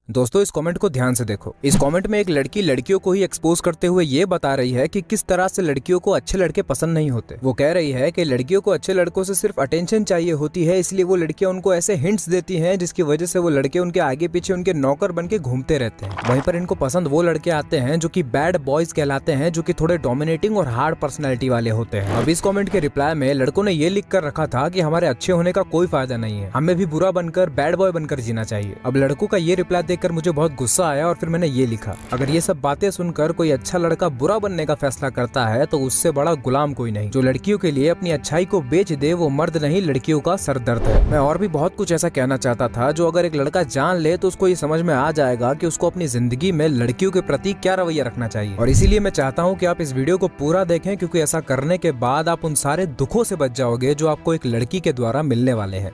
दोस्तों इस कमेंट को ध्यान से देखो। इस कमेंट में एक लड़की लड़कियों को ही एक्सपोज करते हुए ये बता रही है कि किस तरह से लड़कियों को अच्छे लड़के पसंद नहीं होते। वो कह रही है कि लड़कियों को अच्छे लड़कों से सिर्फ अटेंशन चाहिए होती है, इसलिए वो लड़कियां उनको ऐसे हिंट्स देती हैं जिसकी वजह से वो लड़के उनके आगे पीछे उनके नौकर बन के घूमते रहते हैं। वहीं पर इनको पसंद वो लड़के आते हैं जो कि बैड बॉयज कहलाते हैं, जो कि थोड़े डोमिनेटिंग और हार्ड पर्सनैलिटी वाले होते हैं। अब इस कमेंट के रिप्लाई में लड़कों ने ये लिख कर रखा था कि हमारे अच्छे होने का कोई फायदा नहीं है, हमें भी बुरा बनकर बैड बॉय बनकर जीना चाहिए। अब लड़कों का ये रिप्लाई देखकर मुझे बहुत गुस्सा आया और फिर मैंने ये लिखा, अगर ये सब बातें सुनकर कोई अच्छा लड़का बुरा बनने का फैसला करता है तो उससे बड़ा गुलाम कोई नहीं। जो लड़कियों के लिए अपनी अच्छाई को बेच दे वो मर्द नहीं, लड़कियों का सरदर्द है। मैं और भी बहुत कुछ ऐसा कहना चाहता था जो अगर एक लड़का जान ले तो उसको ये समझ में आ जाएगा कि उसको अपनी जिंदगी में लड़कियों के प्रति क्या रवैया रखना चाहिए। और इसीलिए मैं चाहता हूँ कि आप इस वीडियो को पूरा देखें, क्योंकि ऐसा करने के बाद आप उन सारे दुखों से बच जाओगे जो आपको एक लड़की के द्वारा मिलने वाले हैं।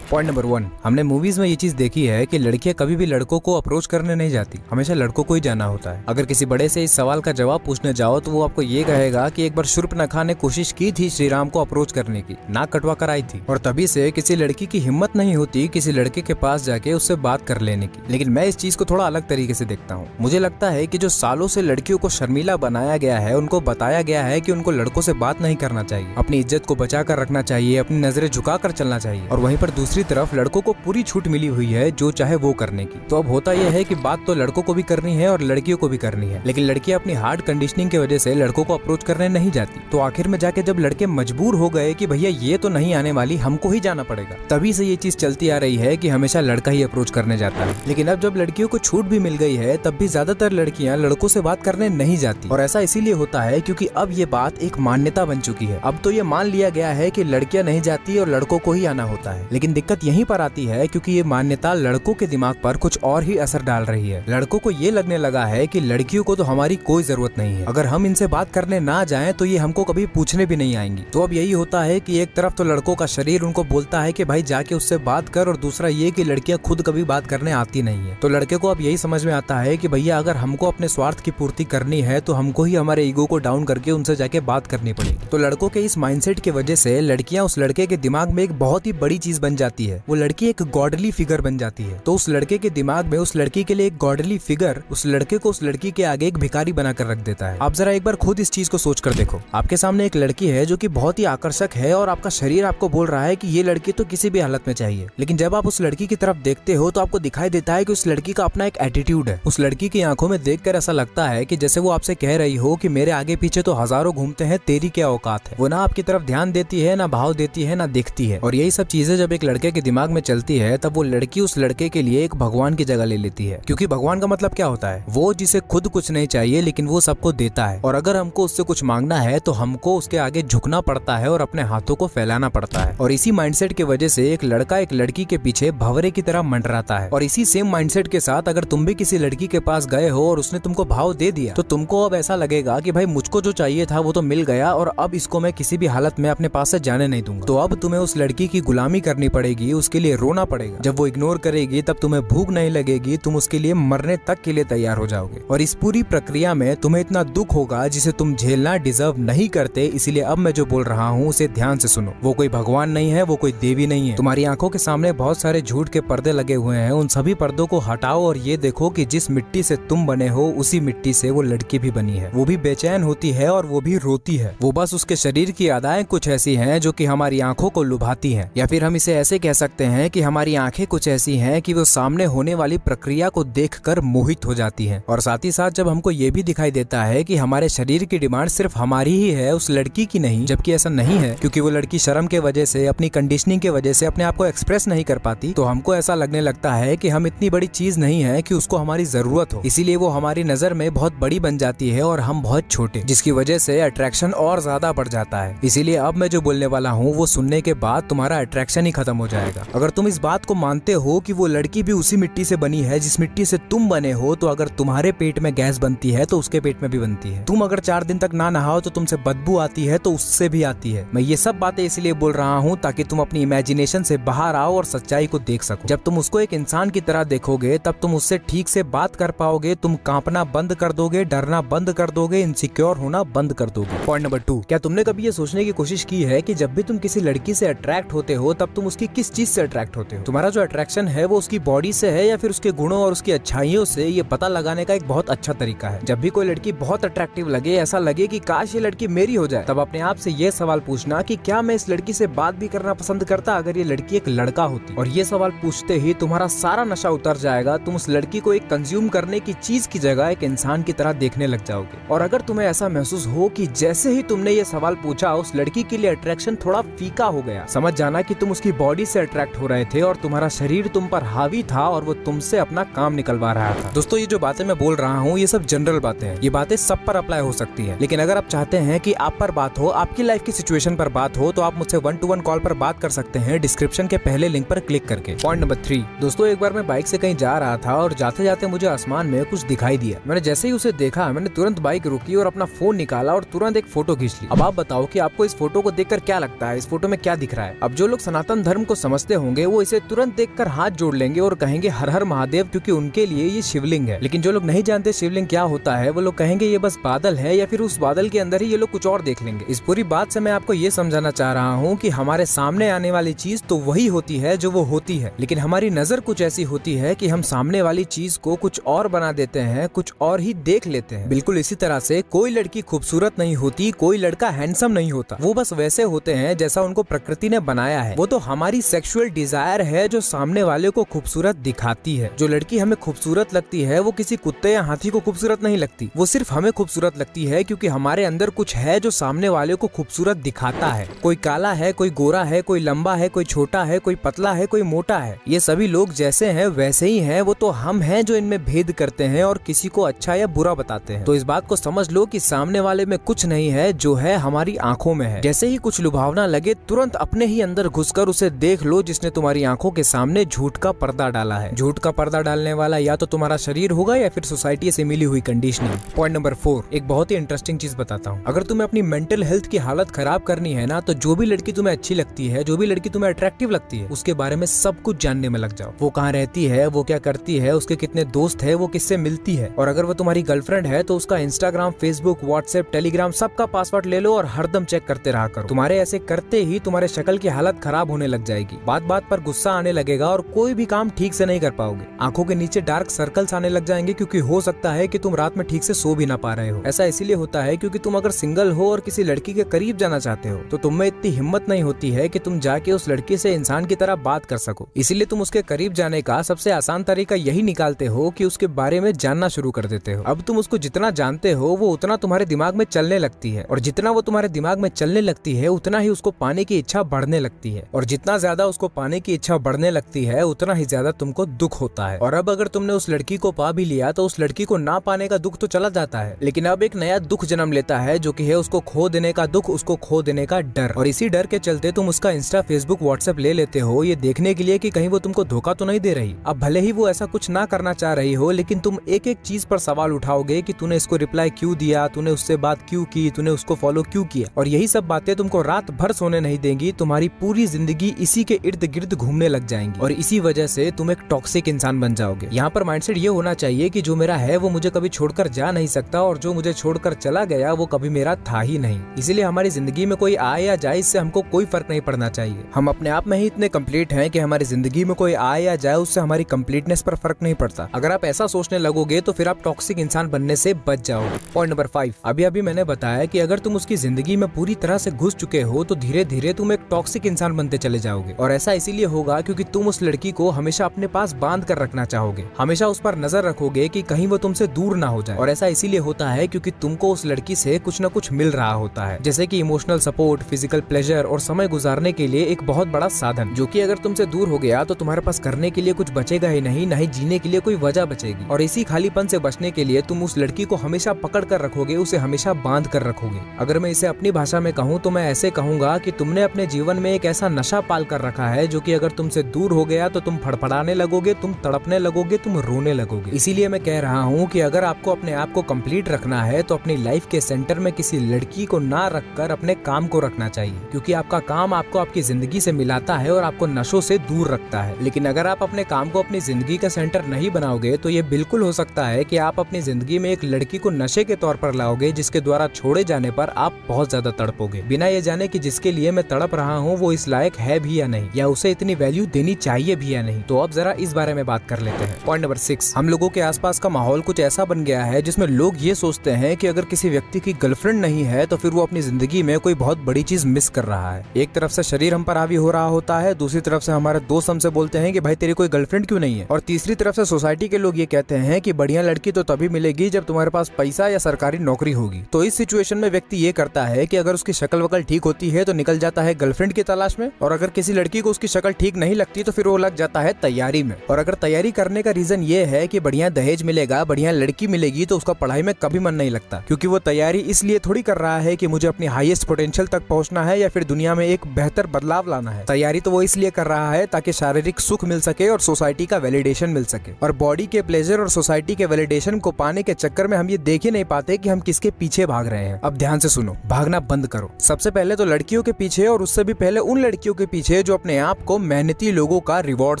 पॉइंट नंबर 1, हमने मूवीज में ये चीज देखी है कि लड़कियां कभी भी लड़कों को अप्रोच करने नहीं जाती, हमेशा लड़कों को ही जाना होता है। अगर किसी बड़े से इस सवाल का जवाब पूछने जाओ तो वो आपको ये कहेगा कि एक बार शूर्पणखा ने कोशिश की थी श्री राम को अप्रोच करने की, नाक कटवा कर आई थी, और तभी से किसी लड़की की हिम्मत नहीं होती किसी लड़के के पास जाके उससे बात कर लेने की। लेकिन मैं इस चीज को थोड़ा अलग तरीके से देखता हूँ। मुझे लगता है कि जो सालों से लड़कियों को शर्मीला बनाया गया है, उनको बताया गया है कि उनको लड़कों से बात नहीं करना चाहिए, अपनी इज्जत को बचा कर रखना चाहिए, अपनी नजरें झुका कर चलना चाहिए, और वहीं पर दूसरी तरफ लड़कों को पूरी छूट मिली हुई है जो चाहे वो करने की। तो अब होता यह है कि बात तो लड़कों को भी करनी है और लड़कियों को भी करनी है, लेकिन लड़कियां अपनी हार्ड कंडीशनिंग की वजह से लड़कों को अप्रोच करने नहीं जाती। तो आखिर में जाके जब लड़के मजबूर हो गए कि भैया ये तो नहीं आने वाली, हमको ही जाना पड़ेगा, तभी से ये चीज चलती आ रही है कि हमेशा लड़का ही अप्रोच करने जाता है। लेकिन अब जब लड़कियों को छूट भी मिल गई है तब भी ज्यादातर लड़कियां लड़कों से बात करने नहीं जाती, और ऐसा इसीलिए होता है क्योंकि अब ये बात एक मान्यता बन चुकी है। अब तो ये मान लिया गया है कि लड़कियां नहीं जाती और लड़कों को ही आना होता है। लेकिन दिक्कत यहीं पर आती है क्योंकि ये मान्यता लड़कों के दिमाग पर कुछ और ही असर डाल रही है। लड़कों को ये लगने लगा है कि लड़कियों को तो हमारी कोई जरूरत नहीं है, अगर हम इनसे बात करने ना जाएं तो ये हमको कभी पूछने भी नहीं आएंगी। तो अब यही होता है कि एक तरफ तो लड़कों का शरीर उनको बोलता है कि भाई जाके उससे बात कर, और दूसरा ये कि लड़कियां खुद कभी बात करने आती नहीं है। तो लड़के को अब यही समझ में आता है कि भैया अगर हमको अपने स्वार्थ की पूर्ति करनी है तो हमको ही हमारे ईगो को डाउन करके उनसे जाके बात करनी पड़ेगी। तो लड़कों के इस माइंडसेट की वजह से लड़कियां उस लड़के के दिमाग में एक बहुत ही बड़ी चीज बन जाती है, वो लड़की एक गॉडली फिगर बन जाती है। तो उस लड़के के दिमाग में उस लड़की के लिए एक गॉडली फिगर उस लड़के को उस लड़की के आगे एक भिखारी बनाकर रख देता है। आप जरा एक बार खुद इस चीज को सोच कर देखो। आपके सामने एक लड़की है जो कि बहुत ही आकर्षक है और आपका शरीर आपको बोल रहा है कि ये लड़की तो किसी भी हालत में चाहिए, लेकिन जब आप उस लड़की की तरफ देखते हो तो आपको दिखाई देता है कि उस लड़की का अपना एक एटीट्यूड है। उस लड़की की आंखों में देखकर ऐसा लगता है कि जैसे वो आपसे कह रही हो कि मेरे आगे पीछे तो हजारों घूमते हैं, तेरी क्या औकात है। वो ना आपकी तरफ ध्यान देती है, ना भाव देती है, ना देखती है। और यही सब चीजें जब एक लड़के के दिमाग में चलती है तब वो लड़की उस लड़के के लिए एक भगवान की जगह ले लेती है। क्योंकि भगवान का मतलब क्या होता है, वो जिसे खुद कुछ नहीं चाहिए लेकिन वो सबको देता है, और अगर हमको उससे कुछ मांगना है तो हमको उसके आगे झुकना पड़ता है और अपने हाथों को फैलाना पड़ता है। और इसी माइंडसेट की वजह से एक लड़का एक लड़की के पीछे भंवरे की तरह मंडराता है। और इसी सेम माइंडसेट के साथ अगर तुम भी किसी लड़की के पास गए हो और उसने तुमको भाव दे दिया तो तुमको अब ऐसा लगेगा कि भाई मुझको जो चाहिए था वो तो मिल गया और अब इसको मैं किसी भी हालत में अपने पास से जाने नहीं दूंगा। तो अब तुम्हें उस लड़की की गुलामी करनी पड़ेगी, उसके लिए रोना पड़ेगा। जब वो इग्नोर करेगी तब तुम्हें भूख नहीं लगेगी, तुम उसके लिए मरने तक के लिए तैयार हो जाओगे। और इस पूरी प्रक्रिया में तुम्हें इतना दुख होगा जिसे तुम झेलना डिजर्व नहीं करते। इसीलिए अब मैं जो बोल रहा हूँ उसे ध्यान से सुनो। वो कोई भगवान नहीं है, वो कोई देवी नहीं है। तुम्हारी आंखों के सामने बहुत सारे झूठ के पर्दे लगे हुए हैं, उन सभी पर्दों को हटाओ और ये देखो कि जिस मिट्टी से तुम बने हो उसी मिट्टी से वो लड़की भी बनी है। वो भी बेचैन होती है और वो भी रोती है। वो बस उसके शरीर की अदाएं कुछ ऐसी हैं जो कि हमारी आंखों को लुभाती हैं, या फिर हम इसे ऐसे कह सकते हैं कि हमारी आंखें कुछ ऐसी हैं कि वो सामने होने वाली प्रक्रिया को देखकर मोहित हो जाती हैं। और साथ ही साथ जब हमको ये भी दिखाई देता है कि हमारे शरीर की डिमांड सिर्फ हमारी ही है, उस लड़की की नहीं, जबकि ऐसा नहीं है, क्योंकि वो लड़की शर्म के वजह से, अपनी कंडीशनिंग के वजह से अपने आप को एक्सप्रेस नहीं कर पाती, तो हमको ऐसा लगने लगता है कि हम इतनी बड़ी चीज नहीं है कि उसको हमारी जरूरत हो। इसीलिए वो हमारी नजर में बहुत बड़ी बन जाती है और हम बहुत छोटे, जिसकी वजह से अट्रैक्शन और ज्यादा बढ़ जाता है। इसीलिए अब मैं जो बोलने वाला हूँ वो सुनने के बाद तुम्हारा अट्रैक्शन ही खत्म हो जाएगा। अगर तुम इस बात को मानते हो कि वो लड़की भी उसी मिट्टी से बनी है जिस मिट्टी से तुम बने हो, तो अगर तुम्हारे पेट में गैस बनती है तो उसके पेट में भी बनती है। तुम अगर 4 दिन तक ना नहाओ तो तुमसे बदबू आती है तो उससे भी आती है। मैं ये सब बातें इसलिए बोल रहा हूँ ताकि तुम अपनी इमेजिनेशन से बाहर आओ और सच्चाई को देख सको। जब तुम उसको एक इंसान की तरह देखोगे तब तुम उससे ठीक से बात कर पाओगे, तुम कांपना बंद कर दोगे, डरना बंद कर दोगे, इनसिक्योर होना बंद कर दोगे। पॉइंट नंबर 2, क्या तुमने कभी ये सोचने की कोशिश की है कि जब भी तुम किसी लड़की से अट्रैक्ट होते हो तब तुम उसकी किस किस चीज से अट्रैक्ट होते हो। तुम्हारा जो अट्रैक्शन है वो उसकी बॉडी से है या फिर उसके गुणों और उसकी अच्छाइयों से, ये पता लगाने का एक बहुत अच्छा तरीका है। जब भी कोई लड़की बहुत अट्रैक्टिव लगे, ऐसा लगे कि काश ये लड़की मेरी हो जाए, तब अपने आप से ये सवाल पूछना कि क्या मैं इस लड़की से बात भी करना पसंद करता अगर ये लड़की एक लड़का होती। और ये सवाल पूछते ही तुम्हारा सारा नशा उतर जाएगा। तुम उस लड़की को एक कंज्यूम करने की चीज की जगह एक इंसान की तरह देखने लग जाओगे। और अगर तुम्हें ऐसा महसूस हो कि जैसे ही तुमने ये सवाल पूछा उस लड़की के लिए अट्रैक्शन थोड़ा फीका हो गया, समझ जाना कि तुम उसकी बॉडी से अट्रैक्ट हो रहे थे और तुम्हारा शरीर तुम पर हावी था और वो तुमसे अपना काम निकलवा रहा था। दोस्तों, ये जो बातें मैं बोल रहा हूँ ये सब जनरल बातें हैं, ये बातें सब पर अप्लाई हो सकती है। लेकिन अगर आप चाहते हैं कि आप पर बात हो, आपकी लाइफ की सिचुएशन पर बात हो, तो आप मुझसे 1-to-1 कॉल पर बात कर सकते हैं डिस्क्रिप्शन के पहले लिंक पर क्लिक करके। पॉइंट नंबर 3, दोस्तों, एक बार मैं बाइक से कहीं जा रहा था और जाते जाते मुझे आसमान में कुछ दिखाई दिया। मैंने जैसे ही उसे देखा, मैंने तुरंत बाइक रोकी और अपना फोन निकाला और तुरंत एक फोटो खींच ली। अब आप बताओ कि आपको इस फोटो को देखकर क्या लगता है, इस फोटो में क्या दिख रहा है। अब जो लोग सनातन धर्म को समझते होंगे वो इसे तुरंत देखकर हाथ जोड़ लेंगे और कहेंगे हर हर महादेव, क्योंकि उनके लिए ये शिवलिंग है। लेकिन जो लोग नहीं जानते शिवलिंग क्या होता है, वो लोग कहेंगे ये बस बादल है, या फिर उस बादल के अंदर ही ये लोग कुछ और देख लेंगे। इस पूरी बात से मैं आपको ये समझाना चाह रहा हूँ कि हमारे सामने आने वाली चीज तो वही होती है जो वो होती है, लेकिन हमारी नजर कुछ ऐसी होती है कि हम सामने वाली चीज को कुछ और बना देते हैं, कुछ और ही देख लेते हैं। बिल्कुल इसी तरह से कोई लड़की खूबसूरत नहीं होती, कोई लड़का हैंडसम नहीं होता, वो बस वैसे होते हैं जैसा उनको प्रकृति ने बनाया है। वो तो हमारी सेक्सुअल डिजायर है जो सामने वाले को खूबसूरत दिखाती है। जो लड़की हमें खूबसूरत लगती है वो किसी कुत्ते या हाथी को खूबसूरत नहीं लगती, वो सिर्फ हमें खूबसूरत लगती है क्योंकि हमारे अंदर कुछ है जो सामने वाले को खूबसूरत दिखाता है। कोई काला है, कोई गोरा है, कोई लंबा है, कोई छोटा है, कोई पतला है, कोई मोटा है। ये सभी लोग जैसे हैं वैसे ही हैं, वो तो हम हैं जो इनमें भेद करते हैं और किसी को अच्छा या बुरा बताते हैं। तो इस बात को समझ लो कि सामने वाले में कुछ नहीं है, जो है हमारी आंखों में है। जैसे ही कुछ लुभावना लगे तुरंत अपने ही अंदर घुसकर उसे देख लो जिसने तुम्हारी आंखों के सामने झूठ का पर्दा डाला है। झूठ का पर्दा डालने वाला या तो तुम्हारा शरीर होगा या फिर सोसाइटी से मिली हुई कंडीशनिंग। पॉइंट नंबर 4, एक बहुत ही इंटरेस्टिंग चीज बताता हूँ। अगर तुम्हें अपनी मेंटल हेल्थ की हालत खराब करनी है ना, तो जो भी लड़की तुम्हें अच्छी लगती है, जो भी लड़की तुम्हें अट्रैक्टिव लगती है, उसके बारे में सब कुछ जानने में लग जाओ। वो कहाँ रहती है, वो क्या करती है, उसके कितने दोस्त है, वो किससे मिलती है, और अगर वो तुम्हारी गर्लफ्रेंड है तो उसका इंस्टाग्राम, फेसबुक, व्हाट्सएप, टेलीग्राम सबका पासवर्ड ले लो और हरदम चेक करते रहा करो। तुम्हारे ऐसे करते ही तुम्हारे शक्ल की हालत खराब होने लग जाएगी, बात बात पर गुस्सा आने लगेगा और कोई भी काम ठीक से नहीं कर पाओगे। आंखों के नीचे डार्क सर्कल्स आने लग जाएंगे क्योंकि हो सकता है कि तुम रात में ठीक से सो भी ना पा रहे हो। ऐसा इसीलिए होता है क्योंकि तुम अगर सिंगल हो और किसी लड़की के करीब जाना चाहते हो तो तुम में इतनी हिम्मत नहीं होती है कि तुम जाके उस लड़की से इंसान की तरह बात कर सको। इसीलिए तुम उसके करीब जाने का सबसे आसान तरीका यही निकालते हो कि उसके बारे में जानना शुरू कर देते हो। अब तुम उसको जितना जानते हो वो उतना तुम्हारे दिमाग में चलने लगती है, और जितना वो तुम्हारे दिमाग में चलने लगती है उतना ही उसको पाने की इच्छा बढ़ने लगती है, और जितना ज्यादा उसको पाने की इच्छा बढ़ने लगती है उतना ही ज्यादा तुमको दुख होता है। और अब अगर तुमने उस लड़की को पा भी लिया तो उस लड़की को ना पाने का दुख तो चला जाता है, लेकिन अब एक नया दुख जन्म लेता है जो कि है उसको खो देने का दुख, उसको खो देने का डर। और इसी डर के चलते तुम उसका इंस्टा, फेसबुक, व्हाट्सएप ले लेते हो ये देखने के लिए कि कहीं वो तुमको धोखा तो नहीं दे रही। अब भले ही वो ऐसा कुछ ना करना चाह रही हो, लेकिन तुम एक एक चीज पर सवाल उठाओगे कि तूने इसको रिप्लाई क्यों दिया, तूने उससे बात क्यों की, तूने उसको फॉलो क्यों किया। और यही सब बातें तुमको रात भर सोने नहीं देंगी, तुम्हारी पूरी जिंदगी इसी के इर्द गिर्द घूमने लग जाएंगी और इसी वजह से तुम एक टॉक्सिक इंसान बन जाओगे। यहाँ पर माइंडसेट ये होना चाहिए कि जो मेरा है वो मुझे कभी छोड़कर जा नहीं सकता, और जो मुझे छोड़कर चला गया वो कभी मेरा था ही नहीं। इसीलिए हमारी जिंदगी में कोई आए या जाए इससे हमको कोई फर्क नहीं पड़ना चाहिए। हम अपने आप में ही इतने कंप्लीट हैं कि हमारी जिंदगी में कोई आए या जाए उससे हमारी कंप्लीटनेस पर फर्क नहीं पड़ता। अगर आप ऐसा सोचने लगोगे तो फिर आप टॉक्सिक इंसान बनने से बच जाओगे। पॉइंट नंबर 5, अभी मैंने बताया कि अगर तुम उसकी जिंदगी में पूरी तरह से घुस चुके हो तो धीरे धीरे तुम एक टॉक्सिक इंसान बनते चले जाओगे। और ऐसा इसीलिए होगा क्योंकि तुम उस लड़की को हमेशा अपने पास बांध कर रखना चाहोगे, हमेशा उस पर नजर रखोगे कि कहीं वो तुमसे दूर ना हो जाए। और ऐसा इसीलिए होता है क्योंकि तुमको उस लड़की से कुछ न कुछ मिल रहा होता है, जैसे कि इमोशनल सपोर्ट, फिजिकल प्लेजर और समय गुजारने के लिए एक बहुत बड़ा साधन, जो कि अगर तुमसे दूर हो गया तो तुम्हारे पास करने के लिए कुछ बचेगा ही नहीं, ना ही जीने के लिए कोई वजह बचेगी। और इसी खालीपन से बचने के लिए तुम उस लड़की को हमेशा पकड़ कर रखोगे, उसे हमेशा बांध कर रखोगे। अगर मैं इसे अपनी भाषा में कहूँ तो मैं ऐसे कहूंगा कि तुमने अपने जीवन में एक ऐसा नशा पाल कर रखा है जो कि अगर तुमसे दूर हो गया तो तुम फड़फड़ाने लगोगे, तुम तड़पने लगोगे, तुम रोने लगोगे। इसीलिए मैं कह रहा हूँ कि अगर आपको अपने आप को कंप्लीट रखना है तो अपनी लाइफ के सेंटर में किसी लड़की को ना रखकर अपने काम को रखना चाहिए, क्योंकि आपका काम आपको आपकी जिंदगी से मिलाता है और आपको नशों से दूर रखता है। लेकिन अगर आप अपने काम को अपनी जिंदगी का सेंटर नहीं बनाओगे तो ये बिल्कुल हो सकता है कि आप अपनी जिंदगी में एक लड़की को नशे के तौर पर लाओगे, जिसके द्वारा छोड़े जाने पर आप बहुत ज्यादा तड़पोगे, बिना ये जाने कि जिसके लिए मैं तड़प रहा हूँ वो इस लायक है भी या नहीं, या उसे इतनी वैल्यू देनी चाहिए भी या नहीं। तो अब जरा इस बारे में बात कर लेते हैं। पॉइंट नंबर 6, हम लोगों के आसपास का माहौल कुछ ऐसा बन गया है जिसमें लोग ये सोचते हैं कि अगर किसी व्यक्ति की गर्लफ्रेंड नहीं है तो फिर वो अपनी जिंदगी में कोई बहुत बड़ी चीज मिस कर रहा है। एक तरफ से शरीर हम पर हावी हो रहा होता है, दूसरी तरफ से हमारे दोस्त हमसे बोलते हैं कि भाई तेरी कोई गर्लफ्रेंड क्यों नहीं है, और तीसरी तरफ से सोसाइटी के लोग ये कहते हैं कि बढ़िया लड़की तो तभी मिलेगी जब तुम्हारे पास पैसा या सरकारी नौकरी होगी। तो इस सिचुएशन में व्यक्ति ये करता है कि अगर उसकी शक्ल वकल ठीक होती है तो निकल जाता है गर्लफ्रेंड की तलाश में, और अगर किसी लड़की को उसकी शक्ल ठीक नहीं लगती तो फिर वो लग जाता है तैयारी में। और अगर तैयारी करने का रीजन ये है कि बढ़िया दहेज मिलेगा, बढ़िया लड़की मिलेगी, तो उसका पढ़ाई में कभी मन नहीं लगता, क्योंकि वो तैयारी इसलिए थोड़ी कर रहा है कि मुझे अपनी हाईएस्ट पोटेंशियल तक पहुंचना है या फिर दुनिया में एक बेहतर बदलाव लाना है। तैयारी तो वो इसलिए कर रहा है ताकि शारीरिक सुख मिल सके और सोसाइटी का वैलिडेशन मिल सके। और बॉडी के प्लेजर और सोसाइटी के वैलिडेशन को पाने के चक्कर में हम ये देख ही नहीं पाते कि हम किसके पीछे भाग रहे हैं। अब ध्यान से सुनो, भागना बंद करो। सबसे पहले तो लड़कियों के पीछे, और उससे भी पहले उन लड़कियों के पीछे जो अपने आप को मेहनती लोगों का रिवॉर्ड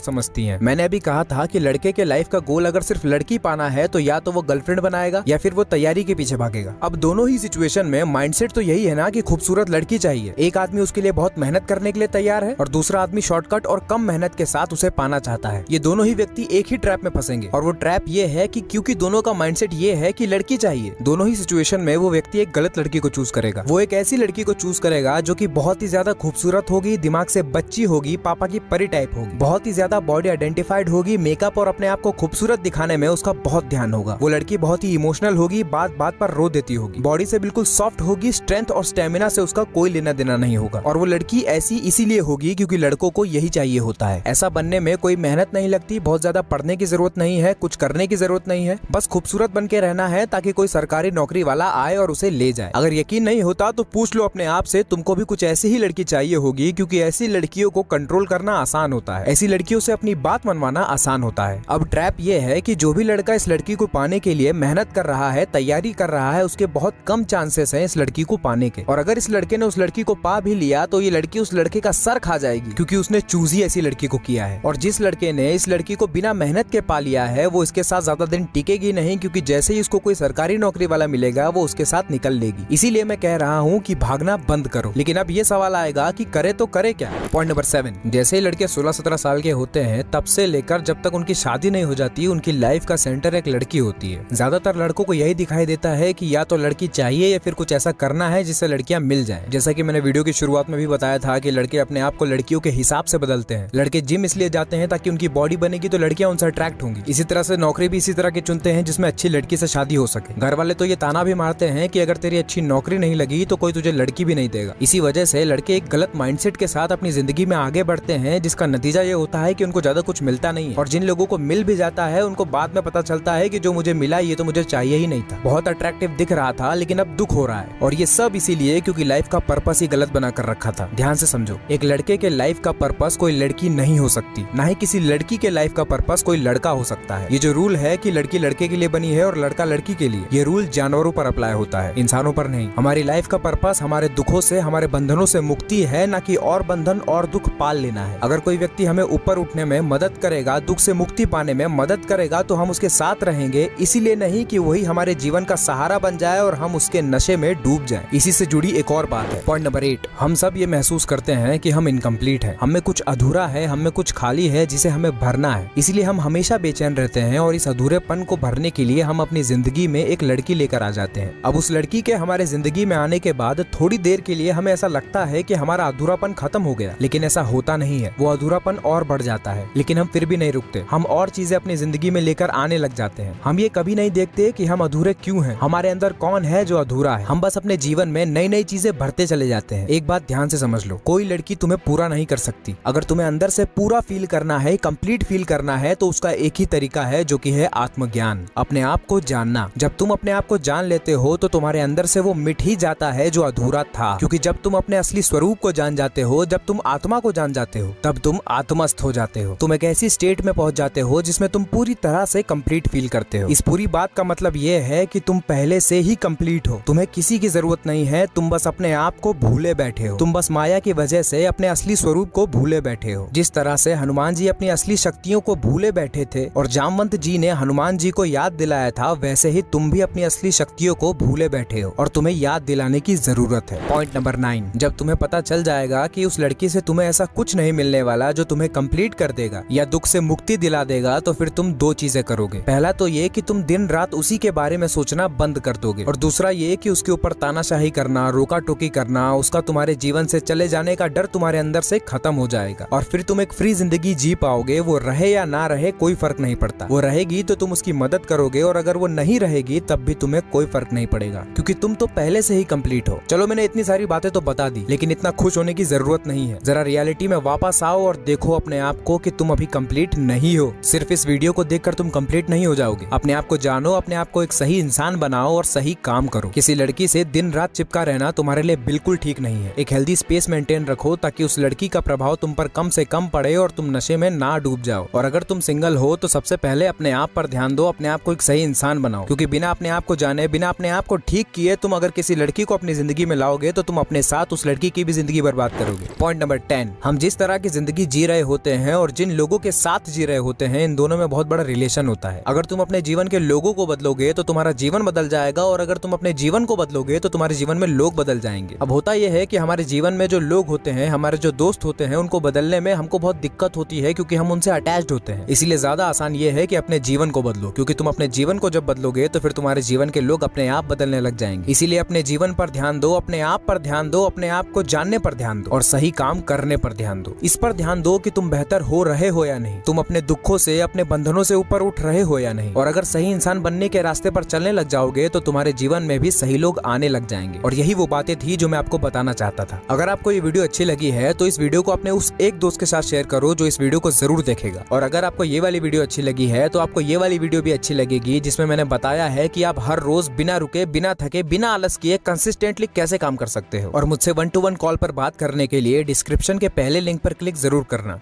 समझती हैं। मैंने अभी कहा था कि लड़के के लाइफ का गोल अगर सिर्फ लड़की पाना है तो या तो वो गर्लफ्रेंड बनाएगा या फिर वो तैयारी के पीछे भागेगा। अब दोनों ही सिचुएशन में माइंडसेट तो यही है ना कि खूबसूरत लड़की चाहिए। एक आदमी उसके लिए बहुत मेहनत करने के लिए तैयार है और दूसरा आदमी शॉर्टकट और कम मेहनत के साथ उसे पाना चाहता है। ये दोनों ही व्यक्ति एक ही ट्रैप में फंसेंगे, और वो ट्रैप ये है कि क्योंकि दोनों का माइंडसेट ये है कि लड़की चाहिए, दोनों ही सिचुएशन में वो व्यक्ति एक गलत लड़की को चूज करेगा। वो एक ऐसी लड़की को चूज करेगा जो कि बहुत ही ज्यादा खूबसूरत होगी, दिमाग से बच्ची होगी, पापा की परी टाइप होगी, बहुत ही ज्यादा बॉडी आइडेंटिफाइड होगी, मेकअप और अपने आप को खूबसूरत दिखाने में उसका बहुत ध्यान होगा। वो लड़की बहुत ही इमोशनल होगी, बात बात पर रो देती होगी, बॉडी से बिल्कुल सॉफ्ट होगी, स्ट्रेंथ और स्टेमिना से उसका कोई लेना देना नहीं होगा। और वो लड़की ऐसी इसीलिए होगी क्योंकि लड़कों को यही चाहिए होता है। ऐसा बनने में कोई मेहनत नहीं लगती, बहुत ज्यादा पढ़ने की जरूरत नहीं है, कुछ करने की जरूरत नहीं है, बस खूबसूरत बन के रहना है ताकि कोई सरकारी नौकरी वाला आए और उसे ले जाए। अगर यकीन नहीं होता तो पूछ लो अपने आप से, तुमको भी कुछ ऐसी ही लड़की चाहिए होगी, क्योंकि ऐसी लड़कियों को कंट्रोल करना आसान होता है, ऐसी लड़कियों से अपनी बात मनवाना आसान होता है। अब ट्रैप ये है कि जो भी लड़का इस लड़की को पाने के लिए मेहनत कर रहा है, तैयारी कर रहा है, उसके बहुत कम चांसेस हैं इस लड़की को पाने के। और अगर इस लड़के ने उस लड़की को पा भी लिया तो ये लड़की उस लड़के का सर खा जाएगी, क्योंकि उसने चूज ही ऐसी लड़की को किया है। और जिस लड़के ने इस लड़की को बिना मेहनत के पा लिया है वो इसके साथ ज्यादा दिन टिकेगी नहीं, क्योंकि जैसे ही उसको कोई सरकारी नौकरी वाला मिलेगा वो उसके साथ निकल लेगी। इसीलिए मैं कह रहा हूँ कि भागना बंद करो। लेकिन अब ये सवाल आएगा कि करे तो करे क्या। पॉइंट नंबर 7, जैसे ही लड़के 16-17 साल के होते हैं तब से लेकर जब तक उनकी शादी नहीं हो जाती उनकी लाइफ का सेंटर एक लड़की होती है। ज्यादातर लड़कों को यही दिखाई देता है कि या तो लड़की चाहिए या फिर कुछ ऐसा करना है जिससे लड़कियां मिल जाएं। जैसा कि मैंने वीडियो की शुरुआत में भी बताया था कि लड़के अपने आप को लड़कियों के हिसाब से बदलते हैं। लड़के जिम इसलिए जाते हैं ताकि उनकी बॉडी बनेगी तो लड़कियां उनसे अट्रैक्ट होंगी। इसी तरह से नौकरी भी इसी तरह की चुनते हैं जिसमें अच्छी लड़की से शादी हो सके। घर वाले तो ये ताना भी मारते हैं कि अगर तेरी अच्छी नौकरी नहीं लगी तो कोई तुझे लड़की भी नहीं देगा। इसी वजह से लड़के एक गलत माइंडसेट के साथ अपनी जिंदगी में आगे बढ़ते हैं, जिसका नतीजा ये होता है कि उनको ज्यादा कुछ मिलता नहीं है। और जिन लोगों को मिल भी जाता है उनको बाद में पता चलता है कि जो मुझे मिला ये तो मुझे चाहिए ही नहीं था, बहुत अट्रैक्टिव दिख रहा था लेकिन अब दुख हो रहा है। और ये सब इसीलिए क्योंकि लाइफ का पर्पस ही गलत बना कर रखा था। ध्यान से समझो, एक लड़के के लाइफ का पर्पस कोई लड़की नहीं हो सकती, ना ही किसी लड़की के लाइफ का पर्पस कोई लड़का हो सकता है। ये जो रूल है कि लड़की लड़के के लिए बनी है और लड़का लड़की के लिए, ये रूल जानवरों पर अप्लाई होता है, इंसानों पर नहीं। हमारी लाइफ का पर्पस हमारे दुखों से, हमारे बंधनों से मुक्ति है, ना कि और बंधन और दुख पाल लेना है। अगर कोई व्यक्ति हमें ऊपर उठने में मदद करेगा, दुख से मुक्ति पाने में मदद करेगा तो हम उसके साथ रहेंगे, इसीलिए नहीं कि वही हमारे जीवन का सहारा बन जाए और हम उसके नशे में डूब जाएं। इसी से जुड़ी एक और बात है, पॉइंट नंबर 8, हम सब ये महसूस करते हैं कि हम इनकम्प्लीट हैं, हमें कुछ अधूरा है, हमें कुछ खाली है जिसे हमें भरना है। इसलिए हम हमेशा बेचैन रहते हैं और इस अधूरेपन को भरने के लिए हम अपनी जिंदगी में एक लड़की लेकर आ जाते हैं। अब उस लड़की के हमारे जिंदगी में आने के बाद थोड़ी देर के लिए हमें ऐसा लगता है कि हमारा अधूरापन खत्म हो गया, लेकिन ऐसा होता नहीं है। वो अधूरापन और बढ़ जाता है, लेकिन हम फिर भी नहीं रुकते, हम और चीजें अपनी जिंदगी में लेकर आने लग जाते हैं। हम ये कभी नहीं देखते कि हम अधूरे क्यों हैं, हमारे अंदर कौन है जो अधूरा है। हम बस अपने जीवन में नई नई चीजें भरते चले जाते हैं। एक बात ध्यान से समझ लो, कोई लड़की तुम्हें पूरा नहीं कर सकती। अगर तुम्हें अंदर से पूरा फील करना है, कंप्लीट फील करना है, तो उसका एक ही तरीका है जो कि है आत्मज्ञान, अपने आप को जानना। जब तुम अपने आप को जान लेते हो तो तुम्हारे अंदर से वो मिट ही जाता है जो अधूरा था, क्योंकि जब तुम अपने असली स्वरूप को जान जाते हो, जब तुम आत्मा को जान जाते हो, तब तुम आत्मस्थ हो जाते हो। तुम एक ऐसी स्टेट में पहुंच जाते हो जिसमें तुम पूरी तरह से कंप्लीट फील करते हो। इस पूरी बात का मतलब ये है कि तुम पहले से ही कंप्लीट हो, तुम्हें किसी की जरूरत नहीं है, तुम बस अपने आप को भूले बैठे हो, तुम बस माया की वजह से अपने असली स्वरूप को भूले बैठे हो। जिस तरह से हनुमान जी अपनी असली शक्तियों को भूले बैठे थे और जामवंत जी ने हनुमान जी को याद दिलाया था, वैसे ही तुम भी अपनी असली शक्तियों को भूले बैठे हो और तुम्हें याद दिलाने की जरूरत है। पॉइंट नंबर 9, जब तुम्हें पता चल जाएगा कि उस लड़की से तुम्हें ऐसा कुछ नहीं मिलने वाला जो तुम्हें कंप्लीट कर देगा या दुख से मुक्ति दिला देगा, तो फिर तुम दो चीजें करोगे। पहला तो ये कि तुम दिन रात उसी के बारे में सोचना बंद कर दोगे, और दूसरा ये कि उसके ऊपर तानाशाही करना, रोका टोकी करना, उसका तुम्हारे जीवन से चले जाने का डर तुम्हारे अंदर से खत्म हो जाएगा और फिर तुम एक फ्री जिंदगी जी पाओगे। वो रहे या ना रहे कोई फर्क नहीं पड़ता। वो रहेगी तो तुम उसकी मदद करोगे, और अगर वो नहीं रहेगी तब भी तुम्हें कोई फर्क नहीं पड़ेगा, क्योंकि तुम तो पहले से ही कंप्लीट हो। चलो, मैंने इतनी सारी बातें तो बता दी, लेकिन इतना खुश होने की जरूरत नहीं है। जरा रियलिटी में वापस आओ और देखो अपने आप को कि तुम अभी कंप्लीट नहीं हो। सिर्फ इस वीडियो को देखकर तुम कंप्लीट नहीं हो जाओगे। अपने आप को जानो, अपने आप को एक सही इंसान बनाओ और सही काम करो। किसी लड़की से दिन रात चिपका रहना तुम्हारे लिए बिल्कुल ठीक नहीं है। एक हेल्दी स्पेस मेंटेन रखो ताकि उस लड़की का प्रभाव तुम पर कम से कम पड़े और तुम नशे में ना डूब जाओ। और अगर तुम सिंगल हो तो सबसे पहले अपने आप पर ध्यान दो, अपने आप को एक सही इंसान बनाओ, क्योंकि बिना अपने आप को जाने, बिना अपने आप को ठीक किए तुम अगर किसी लड़की को अपनी जिंदगी में लाओगे तो तुम अपने साथ उस लड़की की भी जिंदगी बर्बाद करोगे। पॉइंट नंबर 10, हम जिस तरह की जिंदगी जी रहे होते हैं और जिन लोगों के साथ जी रहे होते हैं, इन दोनों में बहुत बड़ा रिलेशन होता है। अगर तुम अपने जीवन के लोगों को बदलोगे तो तुम्हारा जीवन बदल जाएगा, और अगर तुम अपने जीवन को बदलोगे तो तुम्हारे जीवन में लोग बदल जाएंगे। अब होता यह है कि हमारे जीवन में जो लोग होते हैं, हमारे जो दोस्त होते हैं, उनको बदलने में हमको बहुत दिक्कत होती है, क्योंकि हम उनसे अटैच्ड होते हैं। इसीलिए ज्यादा आसान ये है कि अपने जीवन को बदलो, क्योंकि तुम अपने जीवन को जब बदलोगे तो फिर तुम्हारे जीवन के लोग अपने आप बदलने लग जाएंगे। इसीलिए अपने जीवन पर ध्यान दो, अपने आप पर ध्यान दो, अपने आप को जानने पर ध्यान दो और सही काम करने पर ध्यान दो। इस पर ध्यान दो कि तुम बेहतर हो रहे हो या नहीं, तुम अपने दुखों से, अपने बंधनों से ऊपर उठ रहे हो या नहीं। और अगर सही इंसान बनने के रास्ते पर चलने लग जाओगे तो तुम्हारे जीवन में भी सही लोग आने लग जाएंगे। और यही वो बातें थी जो मैं आपको बताना चाहता था। अगर आपको ये वीडियो अच्छी लगी है तो इस वीडियो को अपने उस एक दोस्त के साथ शेयर करो जो इस वीडियो को जरूर देखेगा। और अगर आपको ये वाली वीडियो अच्छी लगी है तो आपको ये वाली वीडियो भी अच्छी लगेगी, जिसमें मैंने बताया है कि आप हर रोज बिना रुके, बिना थके, बिना आलस किए कंसिस्टेंटली कैसे काम कर सकते हो। और मुझसे 1-to-1 कॉल पर बात करने के लिए डिस्क्रिप्शन के पहले लिंक पर क्लिक जरूर करना।